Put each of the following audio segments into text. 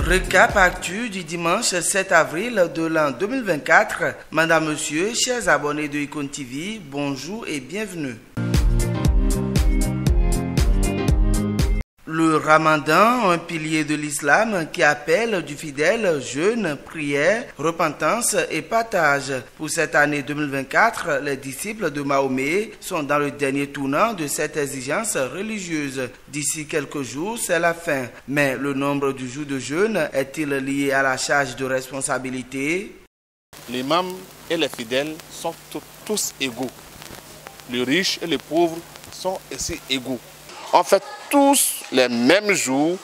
Récap actu du dimanche 7 avril de l'an 2024. Madame, Monsieur, chers abonnés de Icon TV, bonjour et bienvenue. Le Ramadan, un pilier de l'islam qui appelle du fidèle jeûne, prière, repentance et partage. Pour cette année 2024, les disciples de Mahomet sont dans le dernier tournant de cette exigence religieuse. D'ici quelques jours, c'est la fin. Mais le nombre du jour de jeûne est-il lié à la charge de responsabilité? L'imam et les fidèles sont tous égaux. Les riches et les pauvres sont aussi égaux. On fait tous les mêmes jours,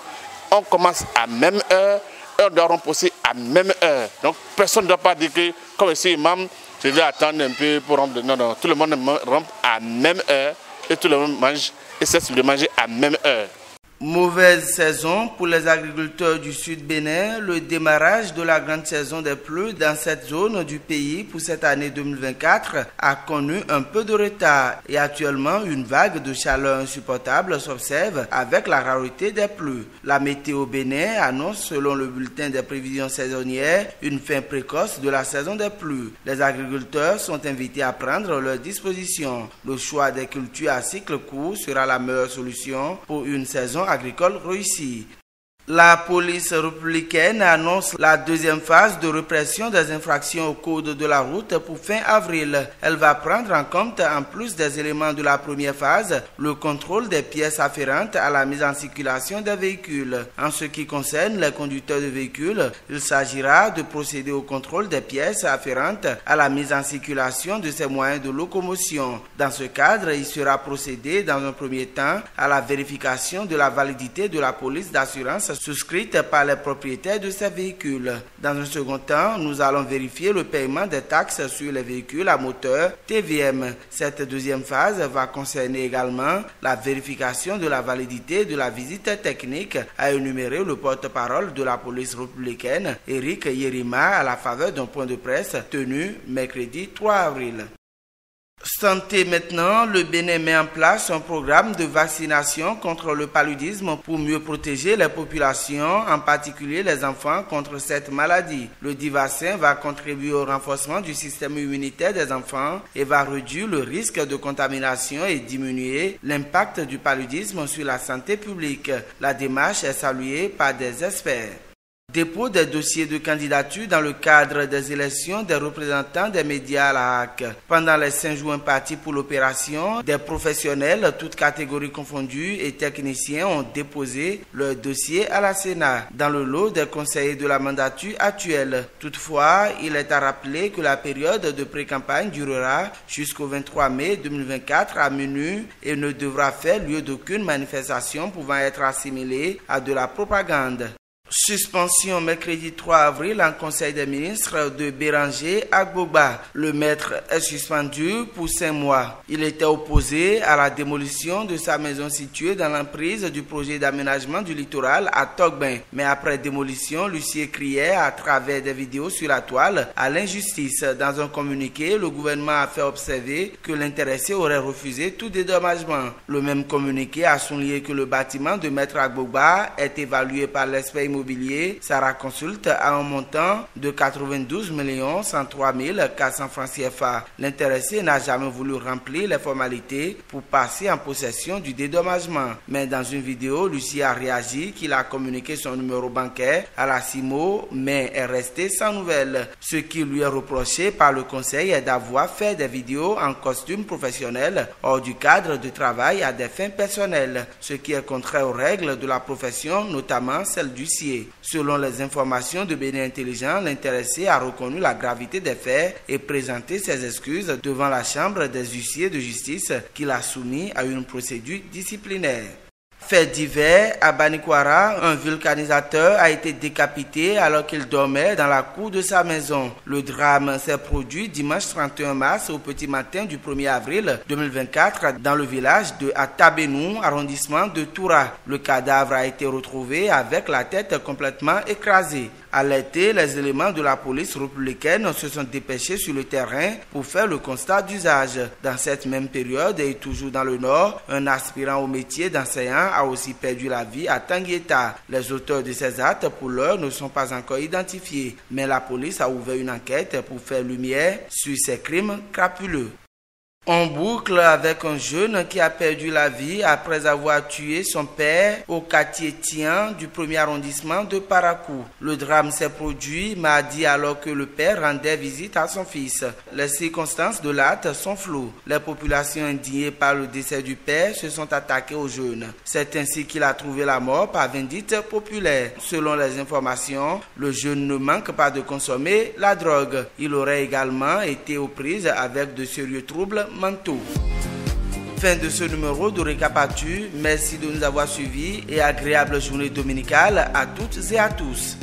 on commence à même heure, on doit rompre aussi à même heure. Donc personne ne doit pas dire que, comme ici, imam, je vais attendre un peu pour rompre. Non, non, tout le monde rompt à même heure et tout le monde mange et cesse de manger à même heure. Mauvaise saison pour les agriculteurs du Sud Bénin. Le démarrage de la grande saison des pluies dans cette zone du pays pour cette année 2024 a connu un peu de retard et actuellement une vague de chaleur insupportable s'observe avec la rareté des pluies. La météo Bénin annonce selon le bulletin des prévisions saisonnières une fin précoce de la saison des pluies. Les agriculteurs sont invités à prendre leurs dispositions. Le choix des cultures à cycle court sera la meilleure solution pour une saison agricole réussie. La police républicaine annonce la deuxième phase de répression des infractions au code de la route pour fin avril. Elle va prendre en compte, en plus des éléments de la première phase, le contrôle des pièces afférentes à la mise en circulation des véhicules. En ce qui concerne les conducteurs de véhicules, il s'agira de procéder au contrôle des pièces afférentes à la mise en circulation de ces moyens de locomotion. Dans ce cadre, il sera procédé dans un premier temps à la vérification de la validité de la police d'assurance souscrite par les propriétaires de ces véhicules. Dans un second temps, nous allons vérifier le paiement des taxes sur les véhicules à moteur TVM. Cette deuxième phase va concerner également la vérification de la validité de la visite technique, a énuméré le porte-parole de la police républicaine, Eric Yerima, à la faveur d'un point de presse tenu mercredi 3 avril. Santé maintenant, le Bénin met en place un programme de vaccination contre le paludisme pour mieux protéger les populations, en particulier les enfants, contre cette maladie. Le dit vaccin va contribuer au renforcement du système immunitaire des enfants et va réduire le risque de contamination et diminuer l'impact du paludisme sur la santé publique. La démarche est saluée par des experts. Dépôt des dossiers de candidature dans le cadre des élections des représentants des médias à la HAC. Pendant les 5 jours impartis pour l'opération, des professionnels, toutes catégories confondues et techniciens ont déposé leur dossier à la Sénat, dans le lot des conseillers de la mandature actuelle. Toutefois, il est à rappeler que la période de pré-campagne durera jusqu'au 23 mai 2024 à minuit et ne devra faire lieu d'aucune manifestation pouvant être assimilée à de la propagande. Suspension mercredi 3 avril en Conseil des ministres de Béranger Agbogba. Le maître est suspendu pour 5 mois. Il était opposé à la démolition de sa maison située dans l'emprise du projet d'aménagement du littoral à Togben. Mais après démolition, l'huissier criait à travers des vidéos sur la toile à l'injustice. Dans un communiqué, le gouvernement a fait observer que l'intéressé aurait refusé tout dédommagement. Le même communiqué a souligné que le bâtiment de maître Agbogba est évalué par l'expert immobilier Sarah Consult à un montant de 92 103 400 francs CFA. L'intéressé n'a jamais voulu remplir les formalités pour passer en possession du dédommagement. Mais dans une vidéo, Lucie a réagi qu'il a communiqué son numéro bancaire à la CIMO, mais est resté sans nouvelles. Ce qui lui est reproché par le conseil est d'avoir fait des vidéos en costume professionnel hors du cadre de travail à des fins personnelles, ce qui est contraire aux règles de la profession, notamment celle du CIE. Selon les informations de Bénin Intelligent, l'intéressé a reconnu la gravité des faits et présenté ses excuses devant la Chambre des huissiers de justice qui l'a soumis à une procédure disciplinaire. Fait divers, à Banikwara, un vulcanisateur a été décapité alors qu'il dormait dans la cour de sa maison. Le drame s'est produit dimanche 31 mars au petit matin du 1er avril 2024 dans le village de Atabenou, arrondissement de Toura. Le cadavre a été retrouvé avec la tête complètement écrasée. Alertés, les éléments de la police républicaine se sont dépêchés sur le terrain pour faire le constat d'usage. Dans cette même période et toujours dans le nord, un aspirant au métier d'enseignant a aussi perdu la vie à Tanguieta. Les auteurs de ces actes pour l'heure ne sont pas encore identifiés, mais la police a ouvert une enquête pour faire lumière sur ces crimes crapuleux. On boucle avec un jeune qui a perdu la vie après avoir tué son père au quartier Tian du 1er arrondissement de Parakou. Le drame s'est produit mardi alors que le père rendait visite à son fils. Les circonstances de l'acte sont floues. Les populations indignées par le décès du père se sont attaquées au jeune. C'est ainsi qu'il a trouvé la mort par vindicte populaire. Selon les informations, le jeune ne manque pas de consommer la drogue. Il aurait également été aux prises avec de sérieux troubles mentaux. Fin de ce numéro de Récap Actu. Merci de nous avoir suivis et agréable journée dominicale à toutes et à tous.